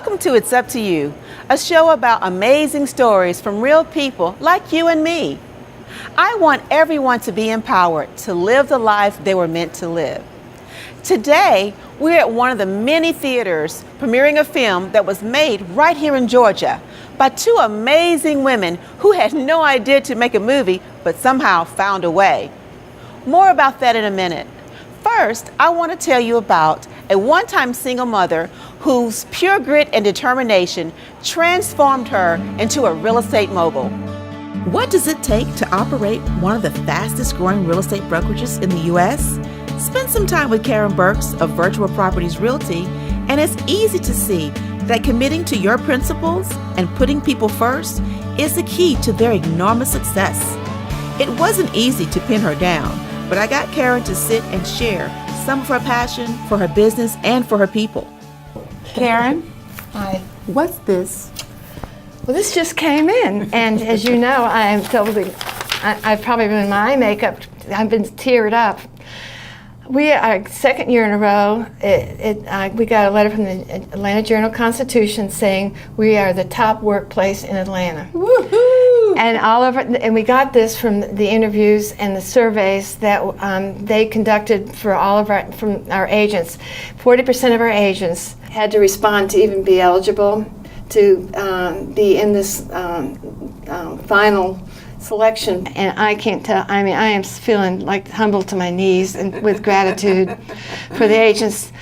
Welcome to It's Up to You, a show about amazing stories from real people like you and me. I want everyone to be empowered to live the life they were meant to live. Today, we're at one of the many theaters premiering a film that was made right here in Georgia by two amazing women who had no idea to make a movie but somehow found a way. More about that in a minute. First, I want to tell you about a one-time single mother whose pure grit and determination transformed her into a real estate mogul. What does it take to operate one of the fastest growing real estate brokerages in the U.S.? Spend some time with Karen Burks of Virtual Properties Realty, and it's easy to see that committing to your principles and putting people first is the key to their enormous success. It wasn't easy to pin her down, but I got Karen to sit and share some of her passion for her business and for her people. Karen? Hi. What's this? Well, this just came in, and as you know, I've probably been in my eye makeup. I've been teared up. We are second year in a row. We got a letter from the Atlanta Journal-Constitution saying we are the top workplace in Atlanta. Woohoo! And we got this from the interviews and the surveys that they conducted for all of our agents. 40% of our agents had to respond to even be eligible to be in this final selection, and I can't tell. I mean, I am feeling like humbled to my knees and with gratitude for the agents,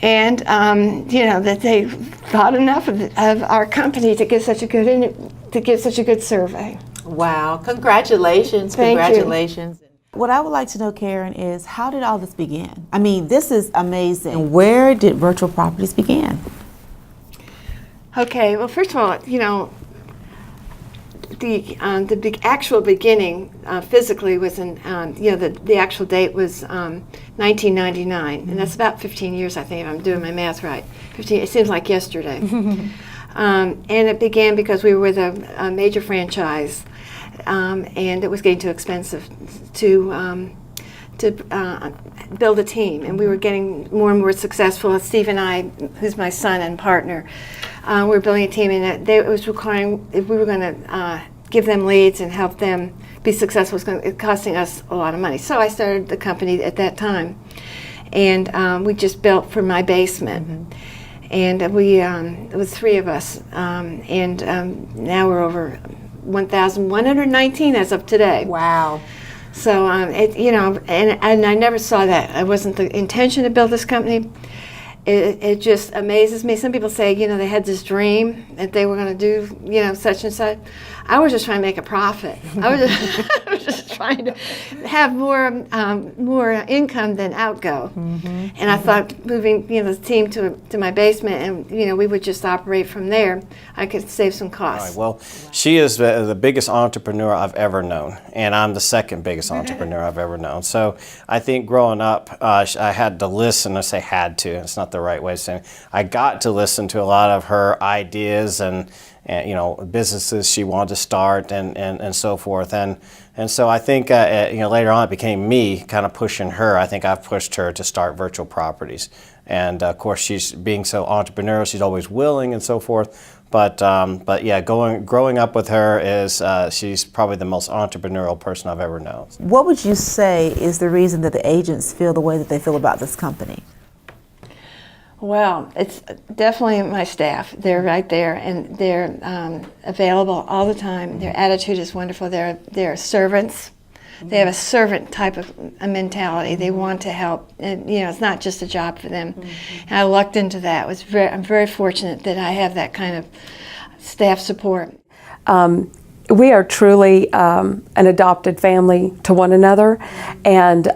and that they thought enough of our company to give such a good survey. Wow! Congratulations! Thank Congratulations! You. What I would like to know, Karen, is how did all this begin? I mean, this is amazing. Where did Virtual Properties begin? Okay. Well, first of all, the actual beginning physically was in the actual date was 1999, and that's about 15 years, I think, if I'm doing my math right. 15. It seems like yesterday. And it began because we were with a major franchise, and it was getting too expensive to build a team, and we were getting more and more successful. Steve and I, who's my son and partner, we were building a team, and it was requiring, if we were going to give them leads and help them be successful, it was costing us a lot of money. So I started the company at that time, and we just built from my basement. Mm-hmm. And it was three of us, and now we're over 1,119 as of today. Wow. So, and I never saw that. It wasn't the intention to build this company. It just amazes me. Some people say, they had this dream that they were going to do, such and such. I was just trying to make a profit. I was just trying to have more income than outgo. Mm-hmm. And I thought moving, the team to my basement, and we would just operate from there. I could save some costs. All right, well, she is the biggest entrepreneur I've ever known, and I'm the second biggest entrepreneur I've ever known. So I think growing up, I had to listen. I say had to. It's not the right way of saying it. I got to listen to a lot of her ideas and businesses she wanted to start and so forth. And so I think later on it became me kind of pushing her. I think I've pushed her to start Virtual Properties. And of course, she's being so entrepreneurial, she's always willing and so forth. But yeah, growing up with her is she's probably the most entrepreneurial person I've ever known. What would you say is the reason that the agents feel the way that they feel about this company? Well, it's definitely my staff. They're right there, and they're available all the time. Their attitude is wonderful. They're servants. They have a servant type of a mentality. They want to help, and it's not just a job for them. And I lucked into that. I'm very fortunate that I have that kind of staff support. We are truly an adopted family to one another, and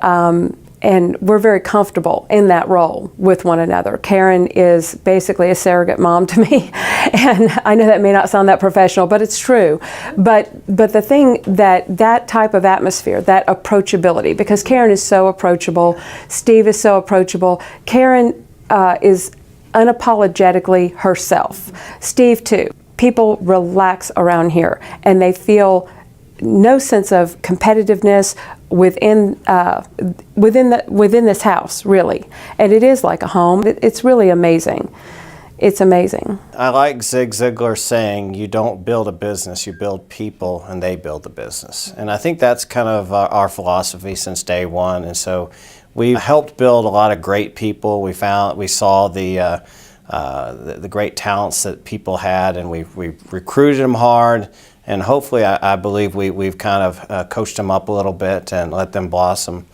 we're very comfortable in that role with one another. Karen is basically a surrogate mom to me, and I know that may not sound that professional, but it's true. But the thing that type of atmosphere, that approachability, because Karen is so approachable, Steve is so approachable, Karen is unapologetically herself. Steve too. People relax around here, and they feel no sense of competitiveness within this house, really. And it is like a home. It's really amazing. it's amazing. I like Zig Ziglar saying, you don't build a business, you build people and they build the business. And I think that's kind of our philosophy since day one. And so we helped build a lot of great people. We saw the great talents that people had, and we recruited them hard. And hopefully, I believe we've kind of coached them up a little bit and let them blossom.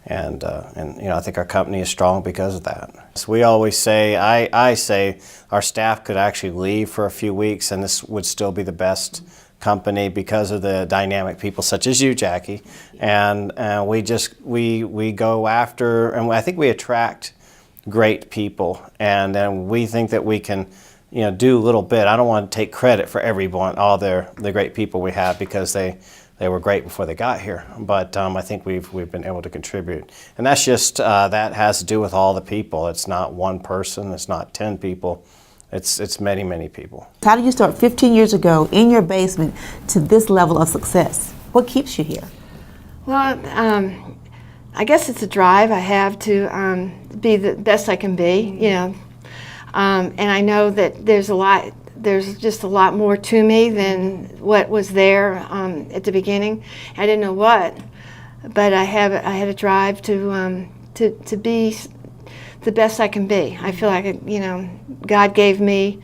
And I think our company is strong because of that. So we always say, I say, our staff could actually leave for a few weeks, and this would still be the best company because of the dynamic people such as you, Jackie. And we go after, and I think we attract great people, and then we think that we can do a little bit. I don't want to take credit for everyone, all the great people we have, because they were great before they got here. But I think we've been able to contribute. And that's just, that has to do with all the people. It's not one person, it's not 10 people. It's many, many people. How did you start 15 years ago in your basement to this level of success? What keeps you here? Well, I guess it's a drive I have to be the best I can be, and I know that there's just a lot more to me than what was there at the beginning. I didn't know what, but I had a drive to be the best I can be. I feel like God gave me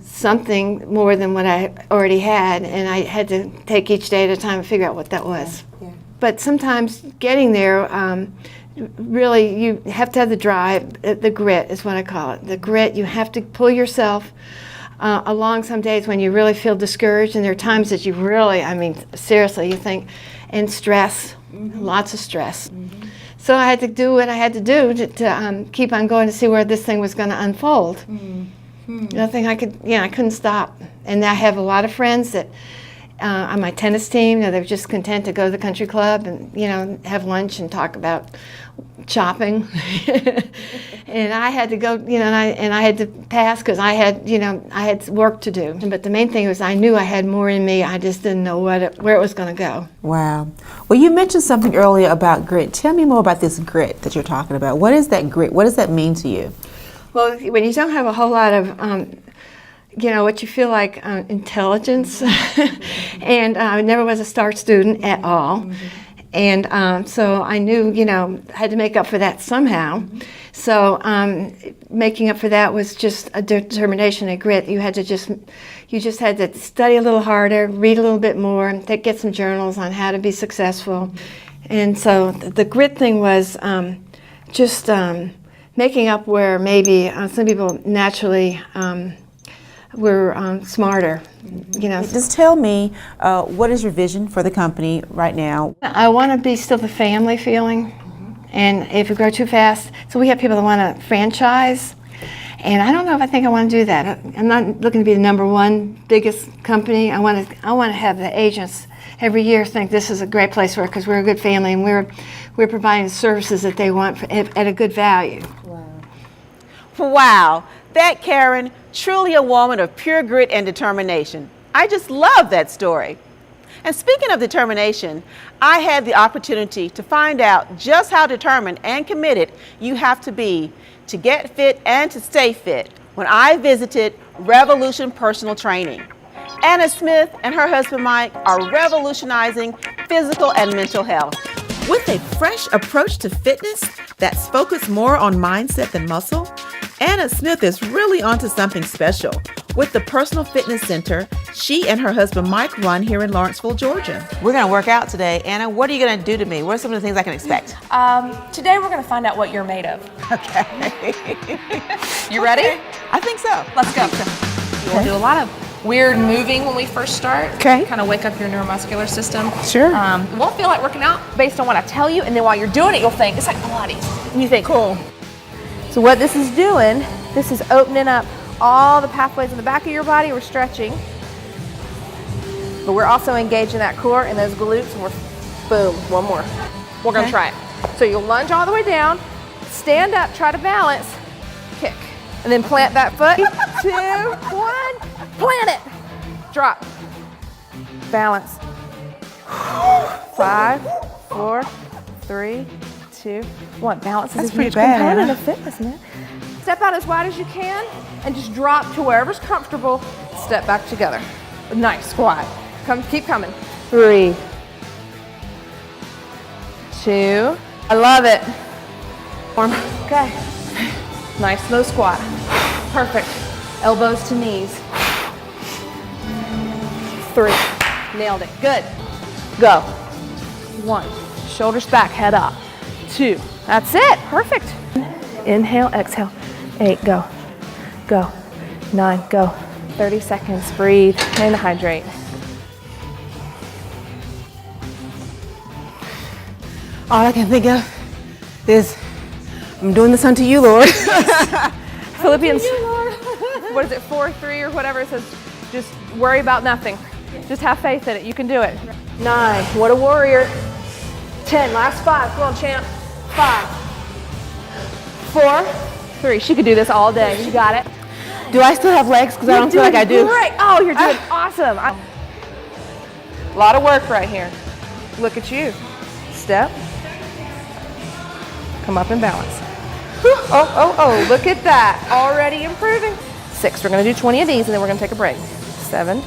something more than what I already had, and I had to take each day at a time and figure out what that was. Yeah. But sometimes getting there, really, you have to have the drive, the grit is what I call it. The grit, you have to pull yourself along some days when you really feel discouraged, and there are times that you really, seriously, you think, and stress, lots of stress. So I had to do what I had to do to keep on going to see where this thing was going to unfold. Nothing I couldn't stop. And I have a lot of friends that on my tennis team, they're just content to go to the country club and have lunch and talk about shopping. And I had to go, and I had to pass because I had work to do. But the main thing was I knew I had more in me. I just didn't know where it was going to go. Wow. Well, you mentioned something earlier about grit. Tell me more about this grit that you're talking about. What is that grit? What does that mean to you? Well, when you don't have a whole lot of what you feel like intelligence, and I never was a star student at all, and so I knew, I had to make up for that somehow. So making up for that was just a determination, a grit. You just had to study a little harder, read a little bit more, get some journals on how to be successful, and so the grit thing was just making up where maybe some people naturally were smarter, Just tell me, what is your vision for the company right now? I want to be still the family feeling, and if we grow too fast, so we have people that want to franchise, and I don't know if I think I want to do that. I'm not looking to be the number one biggest company. I want to have the agents every year think this is a great place to work because we're a good family and we're providing the services that they want at a good value. Wow, that Karen, truly a woman of pure grit and determination. I just love that story. And speaking of determination, I had the opportunity to find out just how determined and committed you have to be to get fit and to stay fit when I visited Revolution Personal Training. Anna Smith and her husband Mike are revolutionizing physical and mental health. With a fresh approach to fitness that's focused more on mindset than muscle, Anna Smith is really onto something special with the Personal Fitness Center she and her husband Mike run here in Lawrenceville, Georgia. We're going to work out today. Anna, what are you going to do to me? What are some of the things I can expect? Today we're going to find out what you're made of. Okay. You ready? I think so. Let's go. We'll do a lot of weird moving when we first start. Okay. Kind of wake up your neuromuscular system. Sure. It won't feel like working out based on what I tell you, and then while you're doing it, you'll think, it's like Pilates. And you think, Cool. So what this is doing, this is opening up all the pathways in the back of your body. We're stretching. But we're also engaging that core and those glutes. And we're, boom, one more. We're going to try it. So you'll lunge all the way down, stand up, try to balance, kick. And then plant that foot. 2, 1, plant it. Drop. Balance. 5, 4, 3, 2, 1. Balance is a huge component of fitness, man. Step out as wide as you can and just drop to wherever's comfortable. Step back together. Nice squat. Keep coming. 3, 2. I love it. Arm. Okay. Nice slow squat. Perfect. Elbows to knees. 3. Nailed it. Good. Go. 1. Shoulders back, head up. 2. That's it. Perfect. Inhale, exhale. 8, go. Go. 9, go. 30 seconds. Breathe and hydrate. All I can think of is, I'm doing this unto you, Lord. Philippians, what is it, 4:3 or whatever, it says, just worry about nothing. Just have faith in it, you can do it. 9, what a warrior. 10, last 5, come on champ. 5, 4, 3, she could do this all day, you got it. Do I still have legs? Because I don't feel like I do. Great, oh, you're doing awesome. A lot of work right here. Look at you. Step. Come up and balance. Oh, look at that. Already improving. 6, we're gonna do 20 of these and then we're gonna take a break. 7,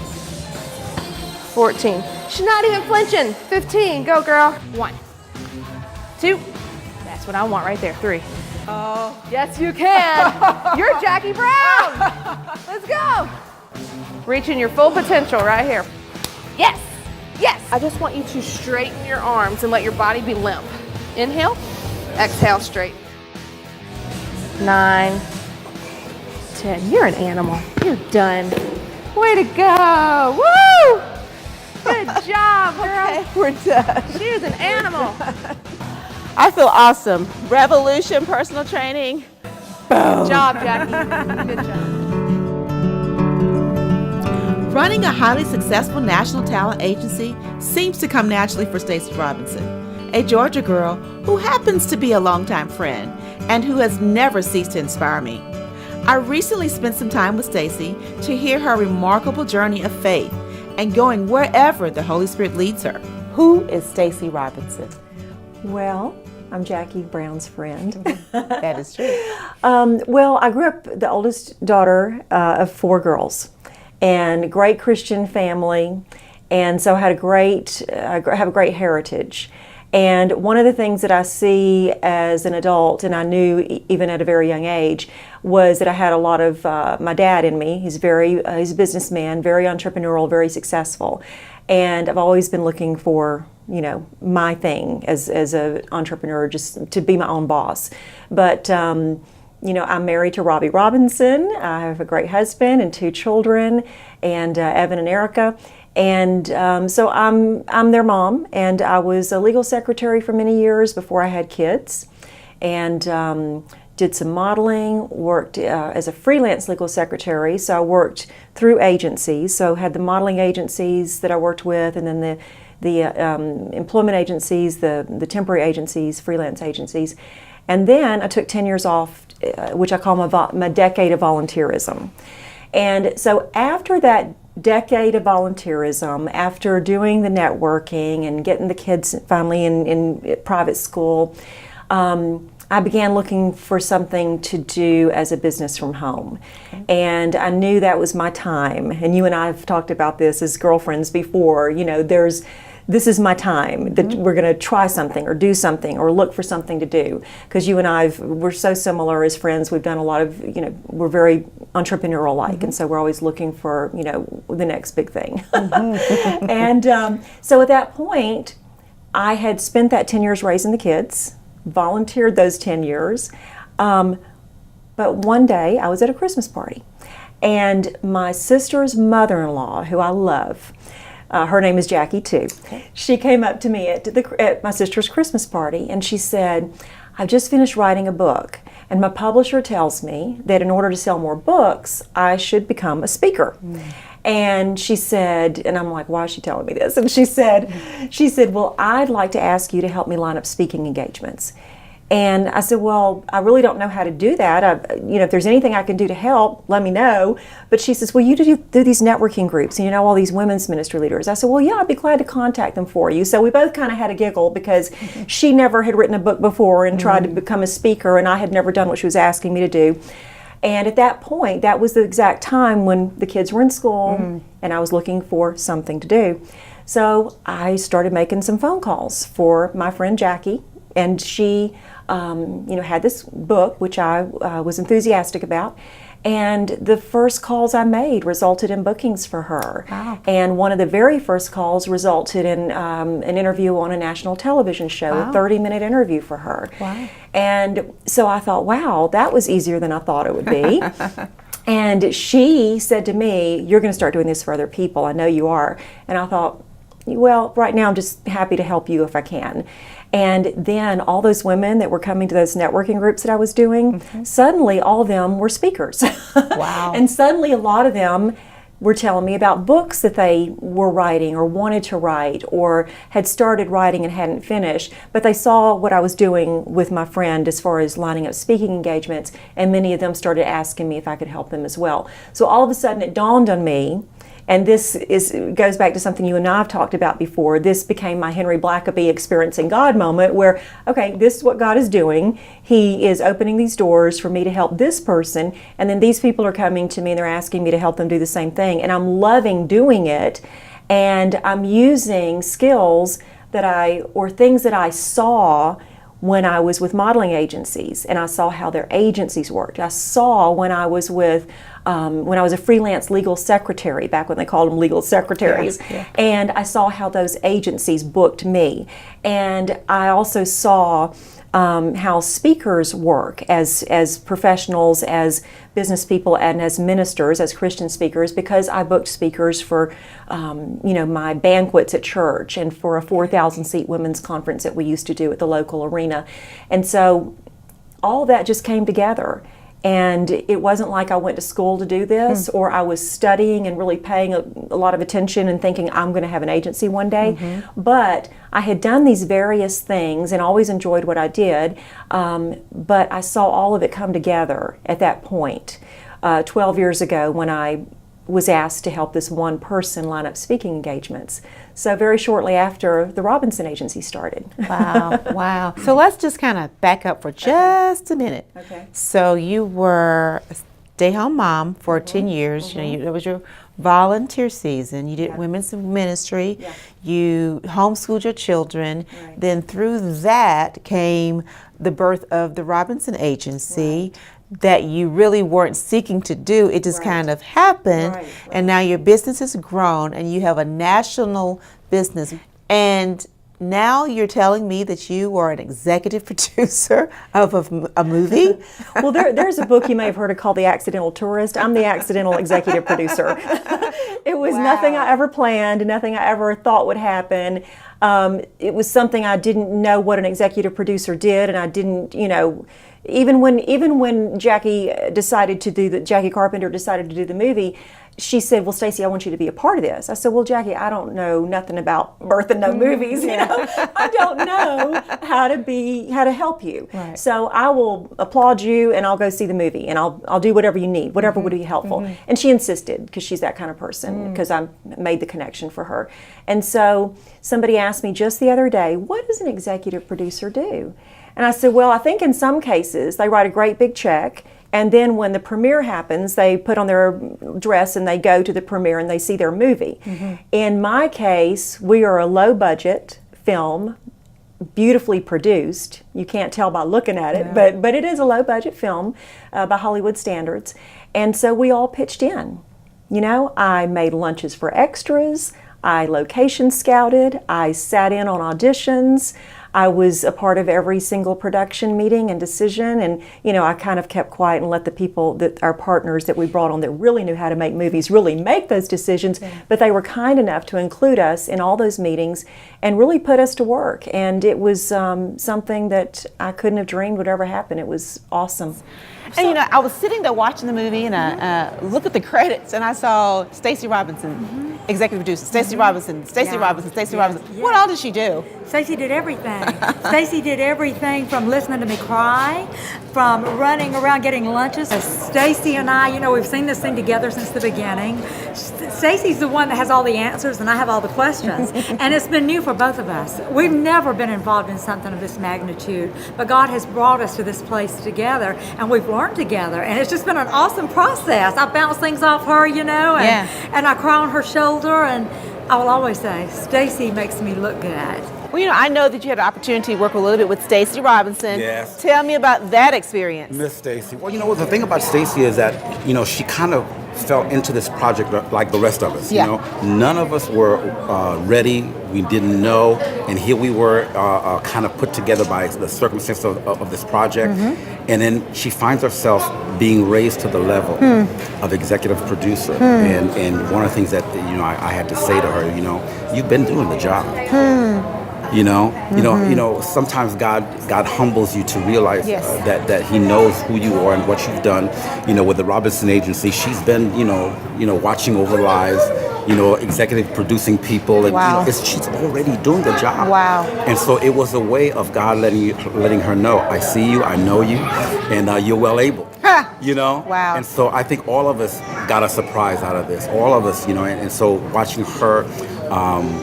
14. She's not even flinching. 15, go girl. 1, 2, that's what I want right there. 3. Oh, yes you can. You're Jackie Brown. Let's go. Reaching your full potential right here. Yes, yes. I just want you to straighten your arms and let your body be limp. Inhale. Exhale straight. 9, 10. You're an animal. You're done. Way to go. Woo! Good job, girl. Okay, we're done. She is an animal. I feel awesome. Revolution Personal Training. Good job, Jackie. Good job. Running a highly successful national talent agency seems to come naturally for Stacey Robinson, a Georgia girl who happens to be a longtime friend and who has never ceased to inspire me. I recently spent some time with Stacey to hear her remarkable journey of faith and going wherever the Holy Spirit leads her. Who is Stacey Robinson? Well, I'm Jackie Brown's friend. That is true. Well, I grew up the oldest daughter of 4 girls, and great Christian family, and so I had have a great heritage. And one of the things that I see as an adult, and I knew even at a very young age, was that I had a lot of my dad in me. He's he's a businessman, very entrepreneurial, very successful, and I've always been looking for, you know, my thing as an entrepreneur, just to be my own boss. But you know, I'm married to Robbie Robinson. I have a great husband and 2 children, and Evan and Erica. And so I'm their mom, and I was a legal secretary for many years before I had kids, and did some modeling, worked as a freelance legal secretary. So I worked through agencies, so had the modeling agencies that I worked with, and then the employment agencies, the temporary agencies, freelance agencies. And then I took 10 years off, which I call my decade of volunteerism. And so after that decade of volunteerism, after doing the networking and getting the kids finally in private school, I began looking for something to do as a business from home. Okay. And I knew that was my time. And you and I have talked about this as girlfriends before. You know, this is my time that we're going to try something or do something or look for something to do. Because you and we're so similar as friends. We've done a lot of, you know, we're very entrepreneurial-like, and so we're always looking for, you know, the next big thing. And so at that point, I had spent that 10 years raising the kids, volunteered those 10 years. But one day I was at a Christmas party, and my sister's mother-in-law, who I love, her name is Jackie too. Okay. She came up to me at my sister's Christmas party, and she said, "I've just finished writing a book, and my publisher tells me that in order to sell more books, I should become a speaker." And she said, and I'm like, why is she telling me this? And she said, well, I'd like to ask you to help me line up speaking engagements. And I said, well, I really don't know how to do that. If there's anything I can do to help, let me know. But she says, well, you do these networking groups, and you know all these women's ministry leaders. I said, well, yeah, I'd be glad to contact them for you. So we both kind of had a giggle because she never had written a book before and tried to become a speaker, and I had never done what she was asking me to do. And at that point, that was the exact time when the kids were in school and I was looking for something to do. So I started making some phone calls for my friend Jackie, and she had this book, which I was enthusiastic about. And the first calls I made resulted in bookings for her. Wow. And one of the very first calls resulted in an interview on a national television show, a 30-minute interview for her. Wow. And so I thought, wow, that was easier than I thought it would be. And she said to me, you're going to start doing this for other people. I know you are. And I thought, well, right now I'm just happy to help you if I can. And then all those women that were coming to those networking groups that I was doing, suddenly all of them were speakers. Wow. And suddenly a lot of them were telling me about books that they were writing or wanted to write or had started writing and hadn't finished. But they saw what I was doing with my friend as far as lining up speaking engagements, and many of them started asking me if I could help them as well. So all of a sudden it dawned on me, and this goes back to something you and I have talked about before. This became my Henry Blackaby experiencing God moment where, okay, this is what God is doing. He is opening these doors for me to help this person, and then these people are coming to me and they're asking me to help them do the same thing. And I'm loving doing it, and I'm using skills or things that I saw when I was with modeling agencies, and I saw how their agencies worked. I saw when I was a freelance legal secretary, back when they called them legal secretaries, and I saw how those agencies booked me. And I also saw how speakers work as professionals, as business people, and as ministers, as Christian speakers, because I booked speakers for my banquets at church and for a 4,000 seat women's conference that we used to do at the local arena. And so all that just came together. And it wasn't like I went to school to do this or I was studying and really paying a lot of attention and thinking I'm going to have an agency one day. But I had done these various things and always enjoyed what I did. But I saw all of it come together at that point 12 years ago when I was asked to help this one person line up speaking engagements. So very shortly after the Robinson Agency started. Wow, wow. So let's just kind of back up for just a minute. Okay. So you were a stay-home mom for 10 years. That was your volunteer season. You did women's ministry. You homeschooled your children. Then through that came the birth of the Robinson Agency. That you really weren't seeking to do. It just kind of happened, and now your business has grown and you have a national business. And now you're telling me that you are an executive producer of a movie? Well, there's a book you may have heard of called The Accidental Tourist. I'm the accidental executive producer. It was nothing I ever planned, nothing I ever thought would happen. It was something I didn't know what an executive producer did, and I didn't, even when Jackie Carpenter decided to do the movie, she said, well, Stacey, I want you to be a part of this. I said, well, Jackie, I don't know nothing about birthing no movies, I don't know how to help you. Right. So I will applaud you and I'll go see the movie and I'll do whatever you need, whatever would be helpful. And she insisted because she's that kind of person, because I made the connection for her. And so somebody asked me just the other day, what does an executive producer do? And I said, well, I think in some cases they write a great big check, and then when the premiere happens, they put on their dress and they go to the premiere and they see their movie. In my case, we are a low-budget film, beautifully produced. You can't tell by looking at it, but it is a low-budget film by Hollywood standards. And so we all pitched in. I made lunches for extras. I location scouted. I sat in on auditions. I was a part of every single production meeting and decision, and I kind of kept quiet and let the people our partners that we brought on that really knew how to make movies really make those decisions, but they were kind enough to include us in all those meetings and really put us to work, and it was something that I couldn't have dreamed would ever happen. It was awesome. And you know, I was sitting there watching the movie, and I look at the credits, and I saw Stacey Robinson, executive producer. Stacey Robinson, Stacey Robinson, Stacey Robinson. What all did she do? Stacey did everything. Stacey did everything from listening to me cry, from running around getting lunches. Stacey and I, you know, we've seen this thing together since the beginning. Stacey's the one that has all the answers, and I have all the questions. And it's been new for both of us. We've never been involved in something of this magnitude, but God has brought us to this place together, and we've learned together. And it's just been an awesome process. I bounce things off her, you know, and I cry on her shoulder, and I will always say, Stacey makes me look good. Well, you know, I know that you had an opportunity to work a little bit with Stacey Robinson. Yes. Tell me about that experience. Miss Stacey. Well, you know, the thing about Stacey is that, you know, she kind of fell into this project like the rest of us. Yeah. You know, none of us were ready. We didn't know, and here we were, kind of put together by the circumstances of this project. And then she finds herself being raised to the level of executive producer. And one of the things that, you know, I had to say to her, you know, you've been doing the job. You know, sometimes God humbles you to realize that He knows who you are and what you've done. You know, with the Robinson Agency, she's been, you know, watching over lives, you know, executive producing people, and you know, she's already doing the job. Wow. And so it was a way of God letting her know, I see you, I know you, and you're well able. You know? Wow. And so I think all of us got a surprise out of this. All of us, you know, and so watching her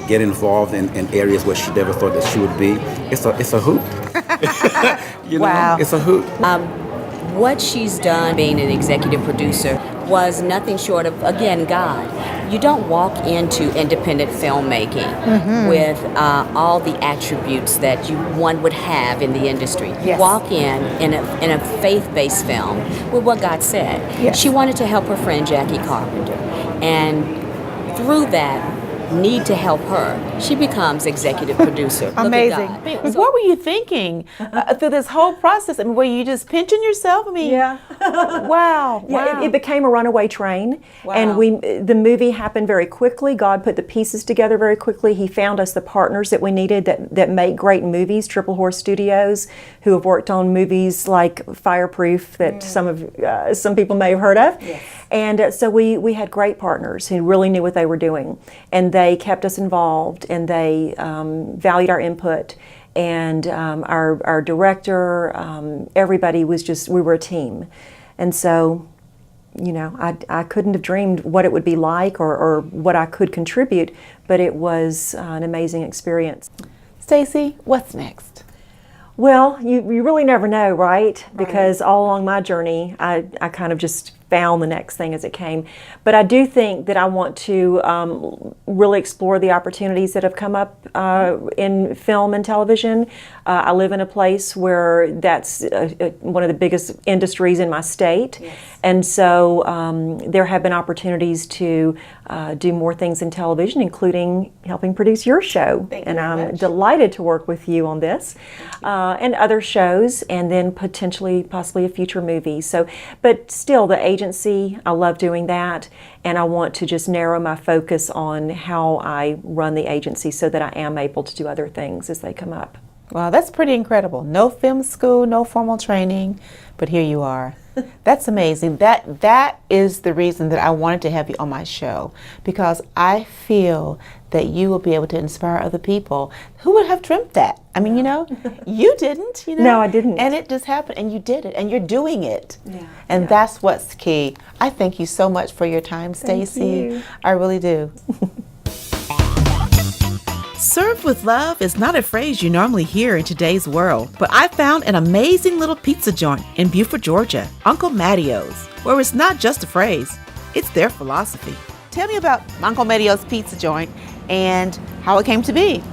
get involved in areas where she never thought that she would be, it's a hoot. You know? Wow. It's a hoot. What she's done being an executive producer was nothing short of, again, God. You don't walk into independent filmmaking with all the attributes that one would have in the industry. Yes. You walk in a faith-based film with what God said. Yes. She wanted to help her friend Jackie Carpenter, and through that need to help her, she becomes executive producer. Look at Amazing. God. I mean, what were you thinking through this whole process? I mean, were you just pinching yourself? I mean, wow. Yeah, it became a runaway train, and the movie happened very quickly. God put the pieces together very quickly. He found us the partners that we needed that make great movies. Triple Horse Studios, who have worked on movies like Fireproof that some people may have heard of. Yes. And so we had great partners who really knew what they were doing, and they kept us involved, and they valued our input. And our director, everybody was just, we were a team. And so, you know, I couldn't have dreamed what it would be like or what I could contribute, but it was an amazing experience. Stacey, what's next? Well, you really never know, right? Because all along my journey, I kind of just found the next thing as it came. But I do think that I want to really explore the opportunities that have come up in film and television. I live in a place where that's one of the biggest industries in my state. Yes. And so there have been opportunities to do more things in television, including helping produce your show. And I'm delighted to work with you on this and other shows, and then possibly a future movie. So, but still, the agency, I love doing that, and I want to just narrow my focus on how I run the agency so that I am able to do other things as they come up. Wow, that's pretty incredible. No film school, no formal training, but here you are. That's amazing. That is the reason that I wanted to have you on my show, because I feel that you will be able to inspire other people. Who would have dreamt that? I mean, you know, you didn't, you know. No, I didn't. And it just happened, and you did it, and you're doing it. Yeah. And that's what's key. I thank you so much for your time, Stacey. I really do. Served with love is not a phrase you normally hear in today's world, but I found an amazing little pizza joint in Beaufort, Georgia, Uncle Mattio's, where it's not just a phrase, it's their philosophy. Tell me about Uncle Mattio's pizza joint and how it came to be.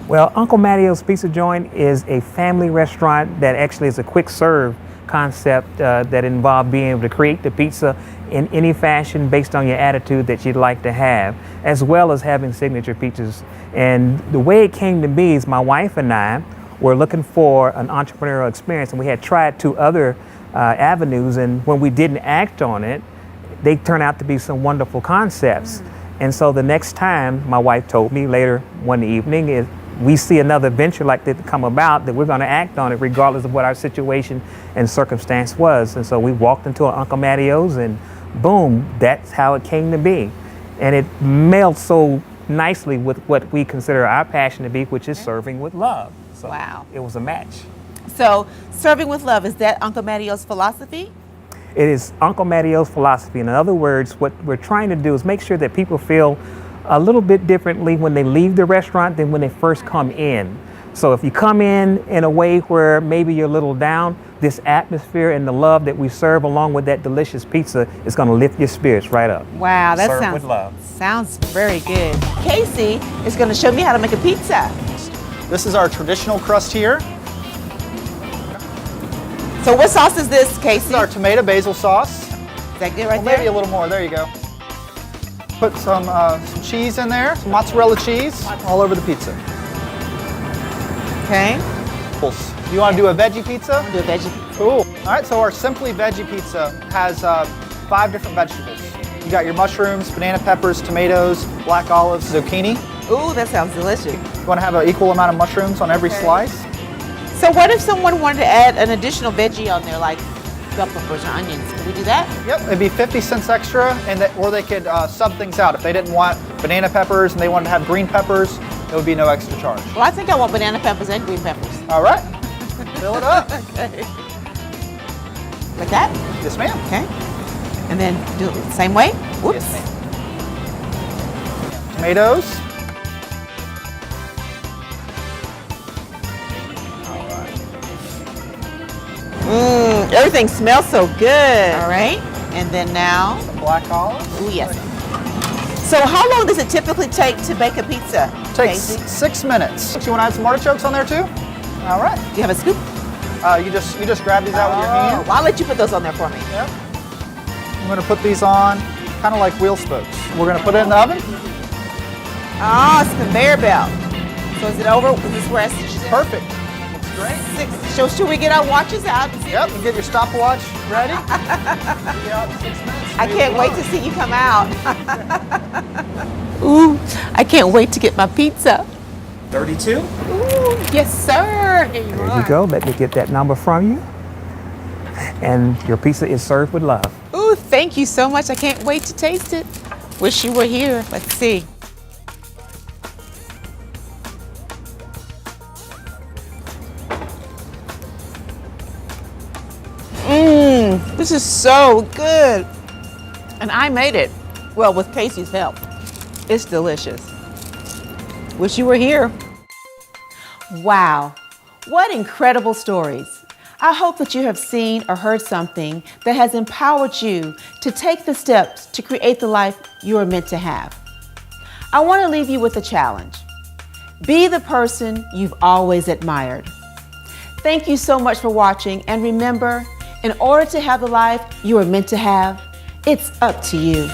Well, Uncle Mattio's Pizza Joint is a family restaurant that actually is a quick serve concept that involved being able to create the pizza in any fashion based on your attitude that you'd like to have, as well as having signature pizzas. And the way it came to be is my wife and I were looking for an entrepreneurial experience, and we had tried 2 other avenues, and when we didn't act on it, they turned out to be some wonderful concepts. And so the next time, my wife told me later one evening, we see another venture like that come about, that we're going to act on it regardless of what our situation and circumstance was. And so we walked into Uncle Mattio's, and boom, that's how it came to be. And it melded so nicely with what we consider our passion to be, which is serving with love. So Wow. it was a match. So, serving with love, is that Uncle Mattio's philosophy? It is Uncle Mattio's philosophy. In other words, what we're trying to do is make sure that people feel a little bit differently when they leave the restaurant than when they first come in. So if you come in a way where maybe you're a little down, this atmosphere and the love that we serve along with that delicious pizza is going to lift your spirits right up. Wow, that Serve with love. sounds very good. Casey is going to show me how to make a pizza. This is our traditional crust here. So what sauce is this, This Casey? is our tomato basil sauce. Is that good right Well, maybe a there? little more. There you go. Put some cheese in there, some mozzarella cheese all over the pizza. Okay. You want to do a veggie pizza? Do a veggie. Cool. All right, so our Simply Veggie Pizza has 5 different vegetables. You got your mushrooms, banana peppers, tomatoes, black olives, zucchini. Ooh, that sounds delicious. You want to have an equal amount of mushrooms on every slice. So what if someone wanted to add an additional veggie on there, like bell peppers or onions? Can we do that? Yep, it'd be 50 cents extra, or they could sub things out. If they didn't want banana peppers and they wanted to have green peppers, it would be no extra charge. Well, I think I want banana peppers and green peppers. All right, fill it up. Okay. Like that? Yes, ma'am. Okay. And then do it the same way? Whoops. Yes, ma'am. Tomatoes. Everything smells so good. All right. And then now, Black olives. ooh, yes. So how long does it typically take to bake a pizza? Takes Casey? 6 minutes. You want to add some artichokes on there too? All right. Do you have a scoop? You just grab these out with your hand. Well, I'll let you put those on there for me. Yep. I'm going to put these on kind of like wheel spokes. We're going to put it in the oven. Oh, it's a conveyor belt. So is it over? Is this where I stitch it in? Perfect. Looks great. So should we get our watches out? And see Yep, and get your stopwatch ready. Be out in 6 minutes. I can't wait to see you come out. Ooh, I can't wait to get my pizza. 32. Ooh, yes, sir. Here you There are. you go. Let me get that number from you. And your pizza is served with love. Ooh, thank you so much. I can't wait to taste it. Wish you were here. Let's see. This is so good. And I made it. Well, with Casey's help. It's delicious. Wish you were here. Wow, what incredible stories. I hope that you have seen or heard something that has empowered you to take the steps to create the life you are meant to have. I want to leave you with a challenge. Be the person you've always admired. Thank you so much for watching, and remember, in order to have the life you are meant to have, it's up to you.